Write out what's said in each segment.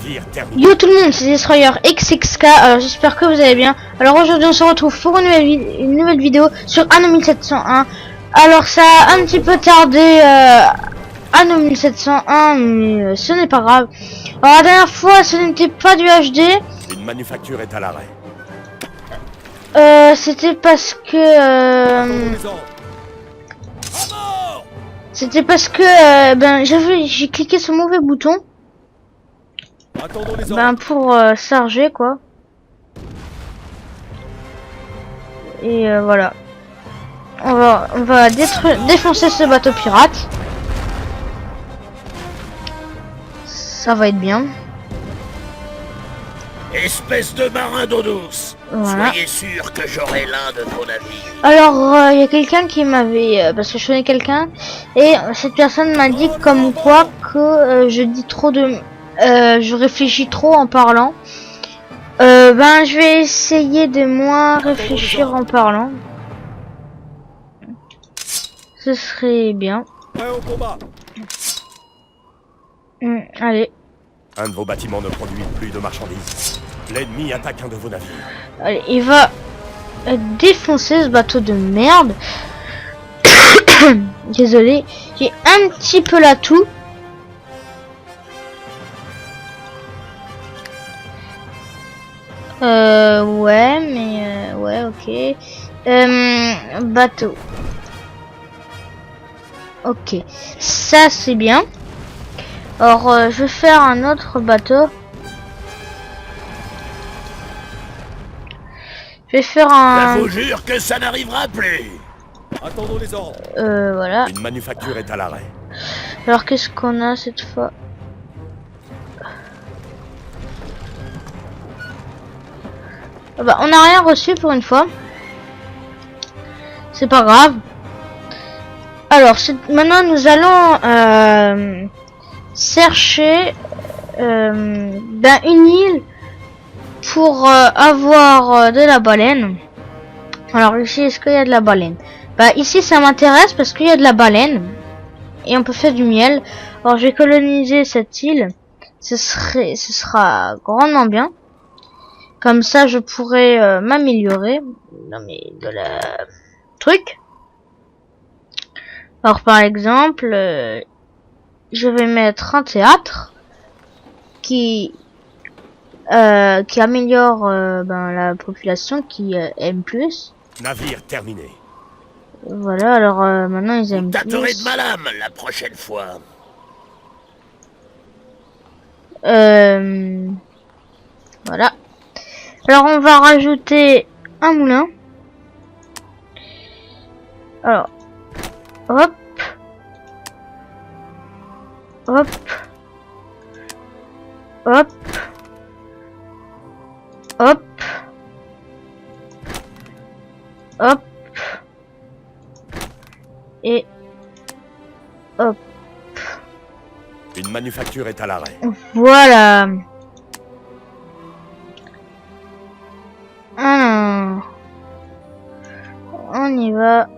Navire terminé. Yo tout le monde, c'est Destroyer XXK, alors j'espère que vous allez bien. Alors aujourd'hui on se retrouve pour une nouvelle vidéo sur Anno 1701. Alors ça a un petit peu tardé Anno 1701, mais ce n'est pas grave. Alors la dernière fois ce n'était pas du HD. Une manufacture est à l'arrêt. C'était parce que... C'était parce que ben j'ai cliqué sur le mauvais bouton. Ben pour charger quoi. Et voilà. On va défoncer ce bateau pirate. Ça va être bien. Espèce de marin d'eau douce. Voilà. Soyez sûr que j'aurai l'un de vos navires. Alors il y a quelqu'un qui m'avait parce que je connais quelqu'un et cette personne m'a dit comme quoi que je dis trop de je réfléchis trop en parlant. Ben je vais essayer de moins réfléchir en parlant. Ce serait bien. Allez. Un de vos bâtiments ne produit plus de marchandises. L'ennemi attaque un de vos navires. Allez, il va défoncer ce bateau de merde. Désolé, j'ai un petit peu la toux. Ouais, mais ouais, ok. Bateau. Ok, ça c'est bien. Alors, je vais faire un autre bateau. Je vais faire un... Je vous jure que ça n'arrivera plus. Attendons les ordres. Voilà. Une manufacture est à l'arrêt. Alors, qu'est-ce qu'on a cette fois? Ah bah, on n'a rien reçu pour une fois. C'est pas grave. Alors, maintenant nous allons chercher ben, une île pour avoir de la baleine. Alors ici, est-ce qu'il y a de la baleine? Bah ici ça m'intéresse parce qu'il y a de la baleine et on peut faire du miel. Alors je vais coloniser cette île. Ce sera grandement bien. Comme ça je pourrais m'améliorer. Non mais de la truc. Alors par exemple, je vais mettre un théâtre qui améliore ben, la population qui aime plus. Navire terminé. Voilà, alors maintenant ils aiment Tâterez plus. de ma lame la prochaine fois. Voilà. Alors on va rajouter un moulin. Alors, hop, hop, hop, hop, hop, et hop. Une manufacture est à l'arrêt. Voilà. Alors, on y va.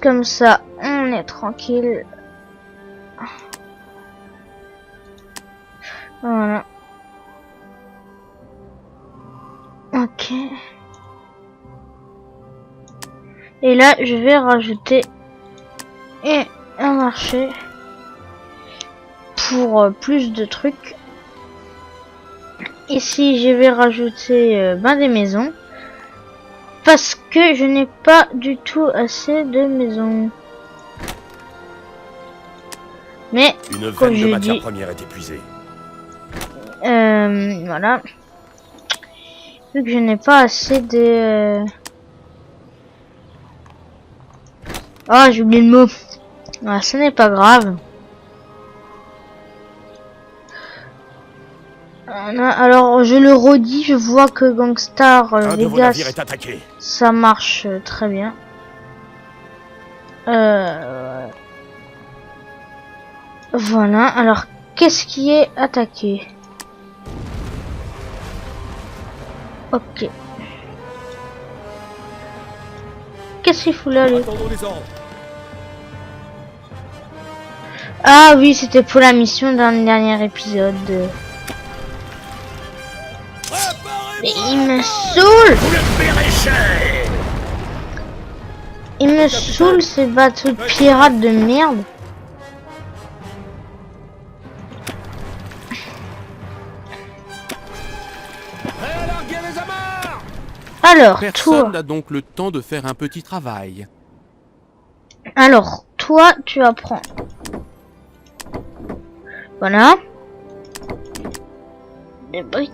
Comme ça, on est tranquille. Voilà. Ok. Et là, je vais rajouter un marché pour plus de trucs. Ici, je vais rajouter ben, des maisons. Parce que je n'ai pas du tout assez de maisons. Mais, Une comme veine je de matière dis, première est épuisée. voilà. Vu que je n'ai pas assez de... Ah, j'ai oublié le mot. Ah, ce n'est pas grave. Alors, je le redis, je vois que Gangstar Un de vos navires Vegas, est attaqué. ça marche très bien. Voilà, alors, qu'est-ce qui est attaqué? Ok. Qu'est-ce qu'il fout là, lui? Attendons les ordres. Ah oui, c'était pour la mission dans le dernier épisode. Mais il me saoule! Vous le paierez cher. Il me saoule ces bateaux de pirates de merde. Alors, Personne toi, n'a donc le temps de faire un petit travail. toi, tu vas prendre. Voilà. Des briques.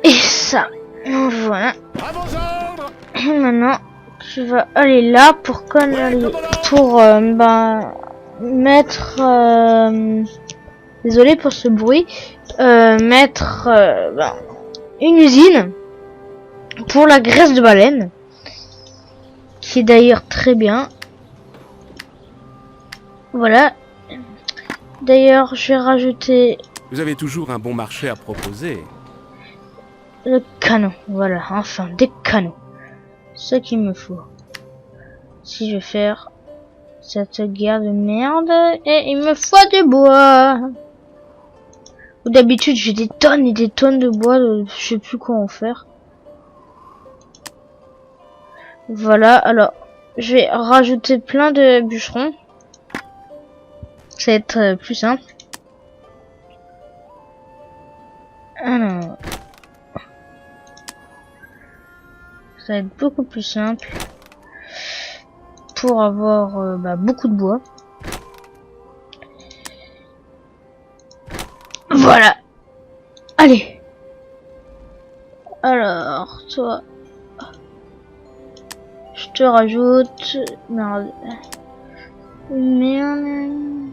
Et ça. Voilà. Et maintenant, tu vas aller là pour mettre. Désolé pour ce bruit. Mettre une usine pour la graisse de baleine, qui est d'ailleurs très bien. Voilà. D'ailleurs, je vais rajouter Vous avez toujours un bon marché à proposer. le canon. Voilà, enfin des canons. Ce qu'il me faut. Si je vais faire cette guerre de merde, et il me faut du bois. D'habitude, j'ai des tonnes et des tonnes de bois, je sais plus quoi en faire. Voilà, alors, je vais rajouter plein de bûcherons. Ça va être plus simple. Alors, ça va être beaucoup plus simple pour avoir beaucoup de bois. Voilà. Allez. Alors, toi, je te rajoute. Merde. Merde.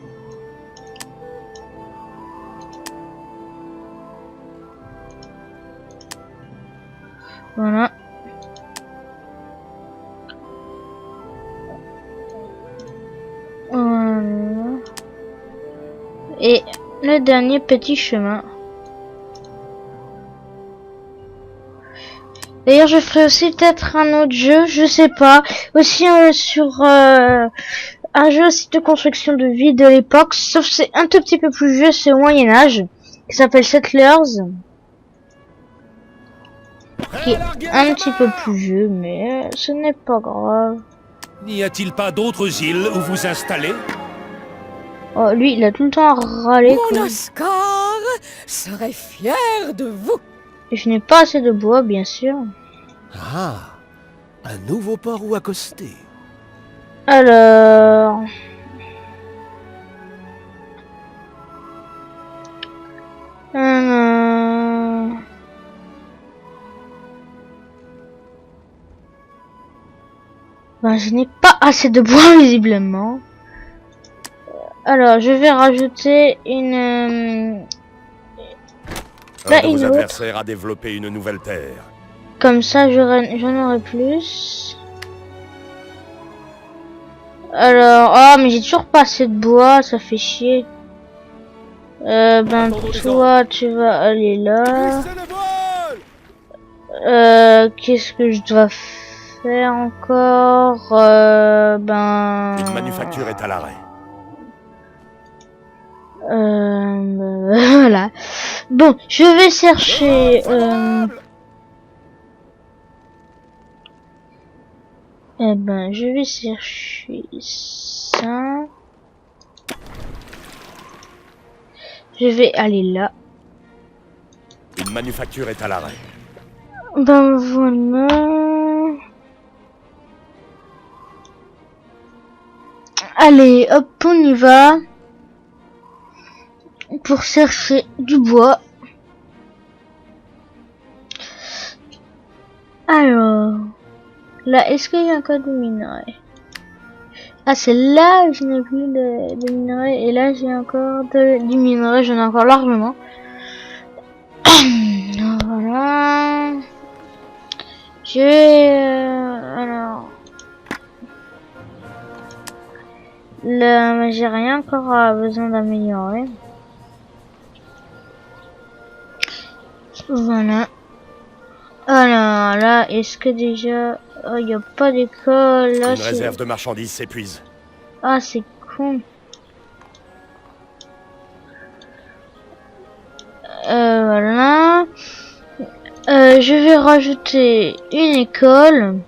Voilà. Voilà. Et le dernier petit chemin. D'ailleurs, je ferai aussi peut-être un autre jeu, je sais pas. Aussi sur un jeu aussi de construction de ville de l'époque, sauf que c'est un tout petit peu plus vieux, c'est au Moyen-Âge, qui s'appelle Settlers. Qui est un petit peu plus vieux, mais ce n'est pas grave. N'y a-t-il pas d'autres îles où vous installer? Oh, lui, il a tout le temps à râler. Mon quoi. Oscar serait fier de vous. Et je n'ai pas assez de bois, bien sûr. Ah, un nouveau port où accoster. Alors... Ben, je n'ai pas assez de bois, visiblement. Alors, je vais rajouter une... Un Là, de une vos autre. adversaires a développé une nouvelle terre. Comme ça, j'en aurai plus. Alors... Oh, mais j'ai toujours pas assez de bois, ça fait chier. Ben, toi, tu vas aller là. Qu'est-ce que je dois faire encore? Une manufacture est à l'arrêt. Voilà. Bon, je vais chercher... Eh ben, je vais chercher ça. Je vais aller là. Une manufacture est à l'arrêt. Ben voilà. Allez, hop, on y va. Pour chercher du bois. Alors, là, est-ce qu'il y a encore du minerai? Ah, c'est là où je n'ai plus de minerai. Et là, j'ai encore du minerai. J'en ai encore largement. Voilà. Je vais... alors... Là, j'ai rien encore besoin d'améliorer. Voilà. Alors là, est-ce que déjà... Oh, y a pas d'école là. Une réserve de marchandises s'épuise. Ah, c'est con. Voilà. Je vais rajouter une école.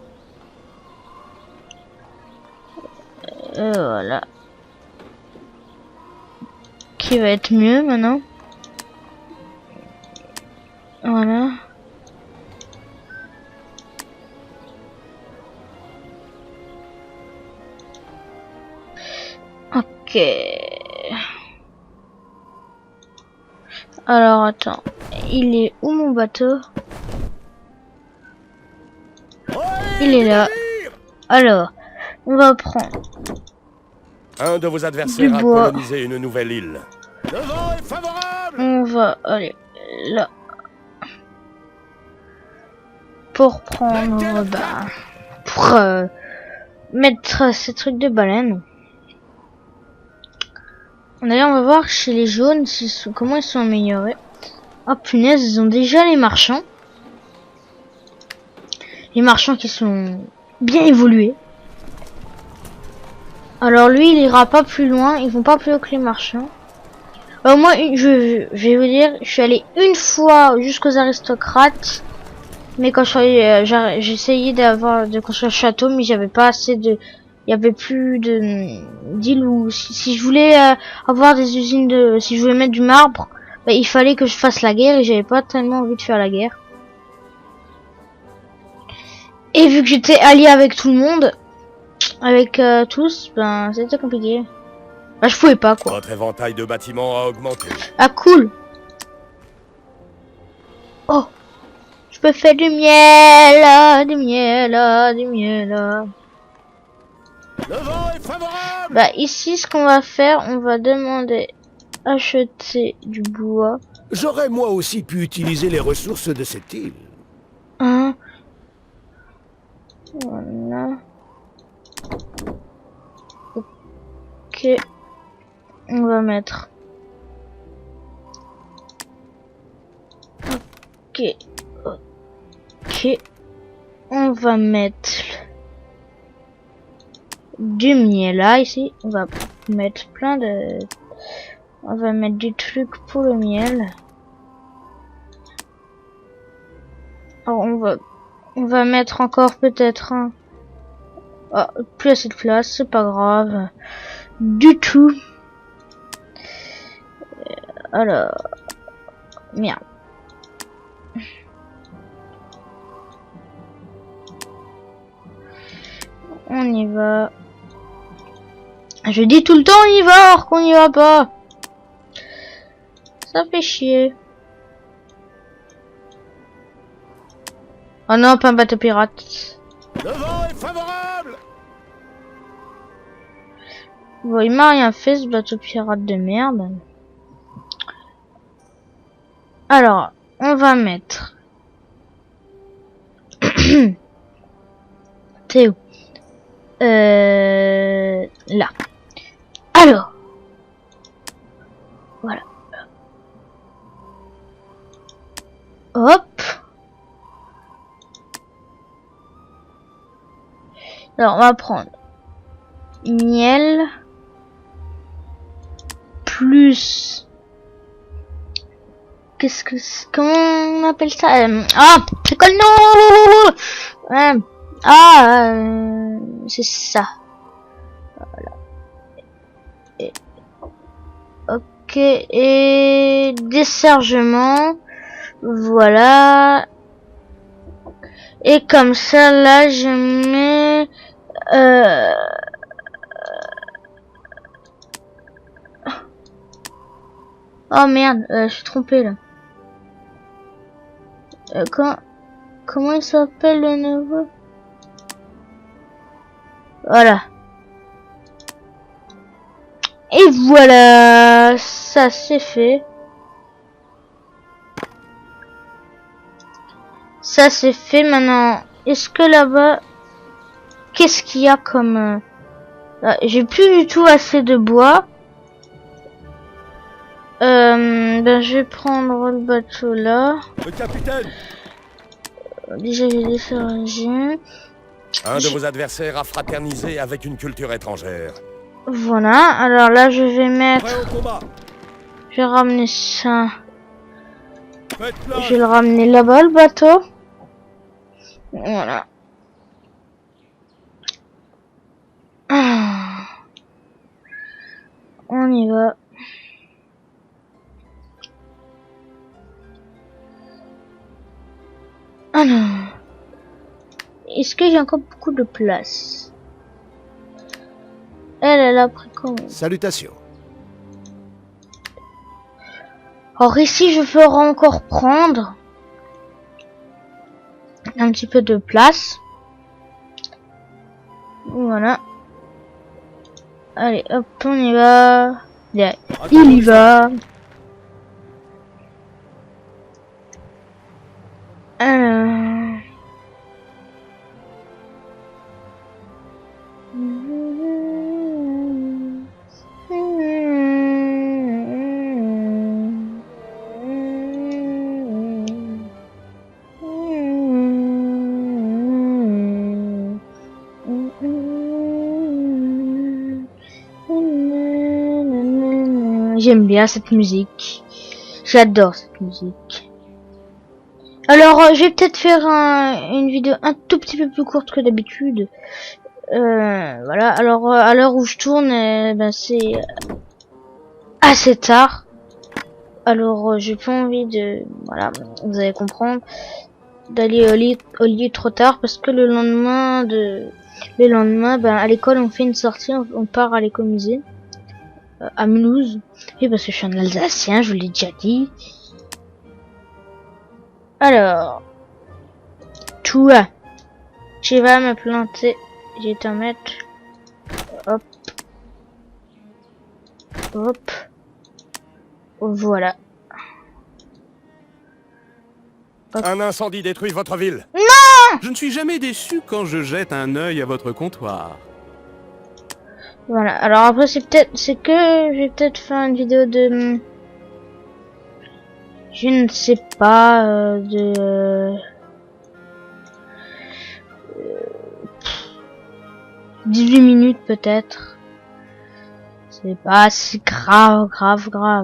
Voilà. Qui va être mieux maintenant. Voilà. Ok. Alors attends. Il est où mon bateau? Il est là. Alors, on va prendre Un de vos adversaires Du a bois. colonisé une nouvelle île. Le vent est favorable! On va aller là. Pour prendre, pour mettre ces trucs de baleine. D'ailleurs, on va voir chez les jaunes comment ils sont améliorés. Oh punaise, ils ont déjà les marchands. Les marchands qui sont bien évolués. Alors lui, il ira pas plus loin. Ils vont pas plus haut que les marchands. Moi, je vais vous dire, je suis allé une fois jusqu'aux aristocrates. Mais quand j'ai essayé de construire un château, mais j'avais pas assez de... Il y avait plus d'îles où... Si je voulais avoir des usines de... Si je voulais mettre du marbre, bah, il fallait que je fasse la guerre et j'avais pas tellement envie de faire la guerre. Et vu que j'étais allié avec tout le monde, avec tous, ben c'était compliqué. Bah je pouvais pas quoi. Votre éventail de bâtiments a augmenté. Ah cool. Oh, je peux faire du miel, du miel, du miel. Le vent est favorable! Bah ici ce qu'on va faire, on va demander acheter du bois. J'aurais moi aussi pu utiliser les ressources de cette île. Hein. Voilà. Ok. On va mettre. Ok. Ok. On va mettre du miel là ici. On va mettre plein de... On va mettre du truc pour le miel. Alors on va mettre encore peut-être un... Oh, plus assez de place, c'est pas grave. Du tout. Alors... Merde. On y va. Je dis tout le temps on y va alors qu'on y va pas. Ça fait chier. Oh non, pas un bateau pirate. Le vent est favorable! Bon, il m'a rien fait ce bateau pirate de merde. Alors, on va mettre... T'es où? Là. Alors. Voilà. Hop. Alors, on va prendre miel plus... Qu'est-ce que c'est? Comment on appelle ça? Ah, c'est quoi le nom? C'est ça. Voilà. Et, ok, et dessergement. Voilà. Et comme ça, là, je mets... Oh merde, je suis trompée là. Comment il s'appelle le nouveau? Voilà. Et voilà, ça c'est fait. Ça c'est fait maintenant. Est-ce que là-bas, qu'est-ce qu'il y a comme... j'ai plus du tout assez de bois. Ben je vais prendre le bateau là. Le capitaine! Déjà j'ai des faragines. Un de vos adversaires a fraternisé avec une culture étrangère. Voilà, alors là je vais mettre... Prêt au combat. Je vais ramener ça. Faites Je place. vais le ramener là-bas, le bateau. Voilà. Ah. On y va. Alors. Est-ce que j'ai encore beaucoup de place? Elle a pris combien? Salutations. Or ici, je ferai encore prendre un petit peu de place. Voilà. Allez, hop, on y va. Allez, il y va. Alors... J'aime bien cette musique. J'adore cette musique. Alors, je vais peut-être faire une vidéo un tout petit peu plus courte que d'habitude. Voilà. Alors, à l'heure où je tourne, ben c'est assez tard. Alors, j'ai pas envie de... Voilà, vous allez comprendre. D'aller au lit trop tard parce que le lendemain, ben, à l'école, on fait une sortie. On part à l'écomusée. À Mulhouse. Oui, parce que je suis un Alsacien, je vous l'ai déjà dit. Alors, toi, tu vas me planter. Je vais t'en mettre. Hop. Hop. Voilà. Un incendie détruit votre ville. Je ne suis jamais déçu quand je jette un œil à votre comptoir. Voilà. Alors après, c'est que je vais peut-être faire une vidéo de... Je ne sais pas, de... 18 minutes peut-être. C'est pas si grave,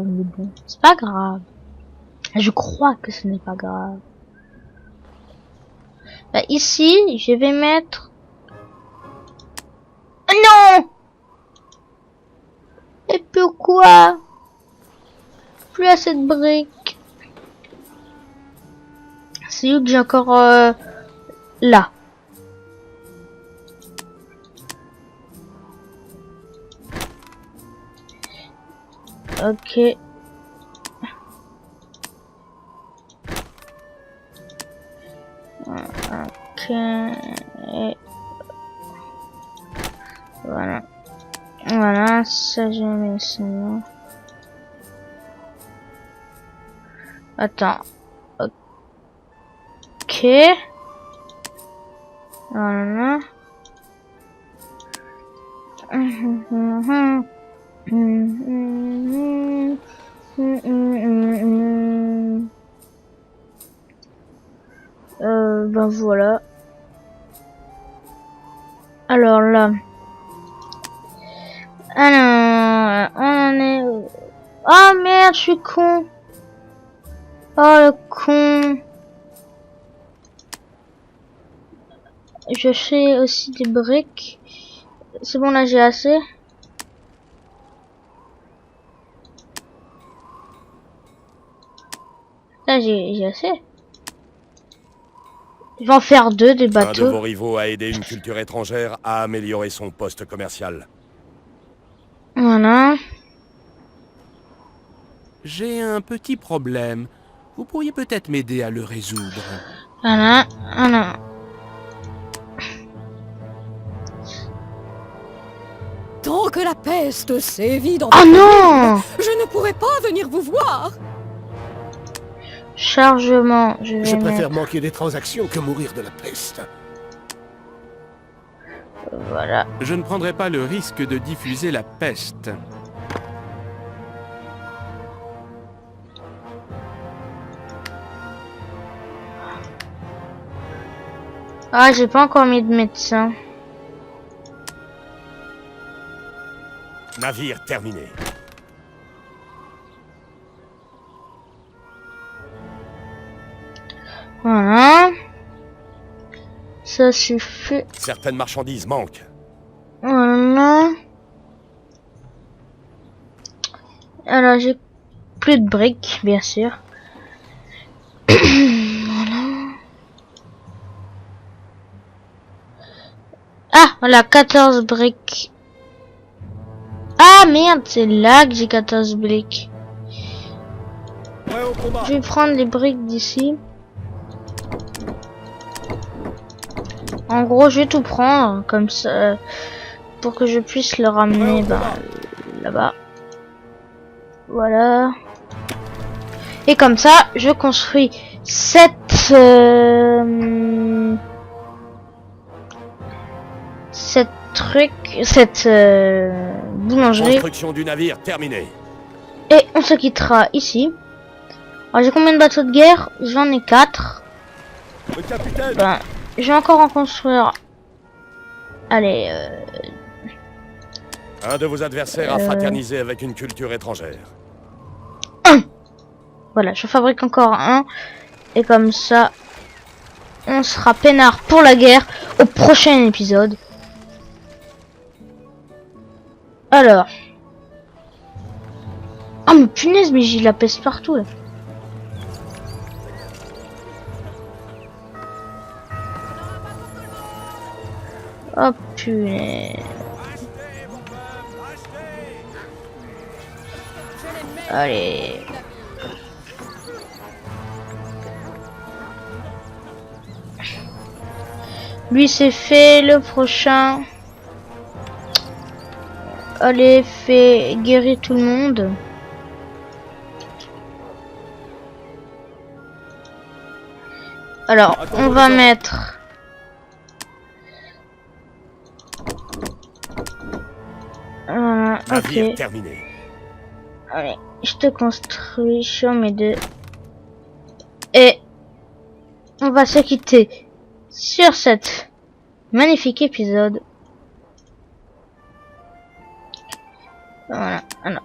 mais bon, c'est pas grave. Je crois que ce n'est pas grave. Bah, ici, je vais mettre... Non! Et pourquoi? Plus assez de briques. C'est où que j'ai encore... là. Ok. Ok. Voilà. Voilà, ça je mets ça là. Attends. Ok. Voilà. Ben voilà. Alors là. Alors, on en est... Oh merde, je suis con. Oh le con. Je fais aussi des briques. C'est bon, là j'ai assez. Là j'ai assez. Je vais en faire deux des Un de bateaux. vos rivaux a aidé une culture étrangère à améliorer son poste commercial. Voilà. J'ai un petit problème. Vous pourriez peut-être m'aider à le résoudre. Voilà. Voilà. Tant que la peste sévit dans Oh votre non! ville, je ne pourrai pas venir vous voir. Chargement. Je vais Je mettre... préfère manquer des transactions que mourir de la peste. Voilà. Je ne prendrai pas le risque de diffuser la peste. Ah, j'ai pas encore mis de médecin. Navire terminé. Voilà. Ça suffit. Certaines marchandises manquent. Voilà. Alors, j'ai plus de briques, bien sûr. Voilà. Ah, voilà, 14 briques. Ah, merde, c'est là que j'ai 14 briques. Ouais, au combat. Je vais prendre les briques d'ici. En gros, je vais tout prendre, comme ça, pour que je puisse le ramener, là-bas. Voilà. Et comme ça, je construis cette boulangerie. Construction du navire terminée. Et on se quittera ici. Alors, j'ai combien de bateaux de guerre? J'en ai 4. Le capitaine. Ben, je vais encore en construire. Allez, Un de vos adversaires a fraternisé avec une culture étrangère. voilà, je fabrique encore un. Et comme ça, on sera peinard pour la guerre au prochain épisode. Alors. Oh mais punaise, mais j'ai la peste partout là. Oh punaise. Allez. Lui c'est fait, le prochain. Allez, fais guérir tout le monde. Alors, on va mettre... Navire ok. terminé. Allez, je te construis sur mes deux. Et on va se quitter sur cet magnifique épisode. Voilà, alors.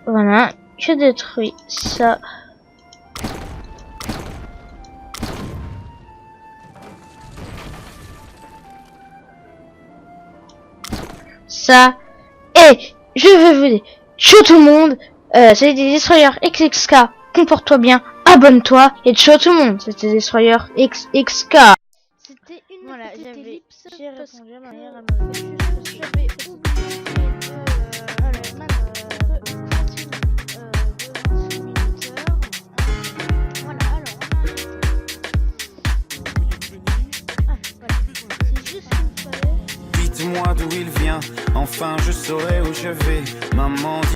Voilà, je détruis ça. Ça. Et je veux vous dire, ciao tout le monde. C'était des destroyers XXK. Comporte-toi bien, abonne-toi et ciao tout le monde. C'était des destroyers XXK. C'était une Voilà, petite ellipse j'ai parce répondu à ma que mère, elle m'avait fait j'avais oublié de voilà, alors. C'est juste qu'il me fallait. Dites-moi d'où il vient, enfin je saurai où je vais. Maman dit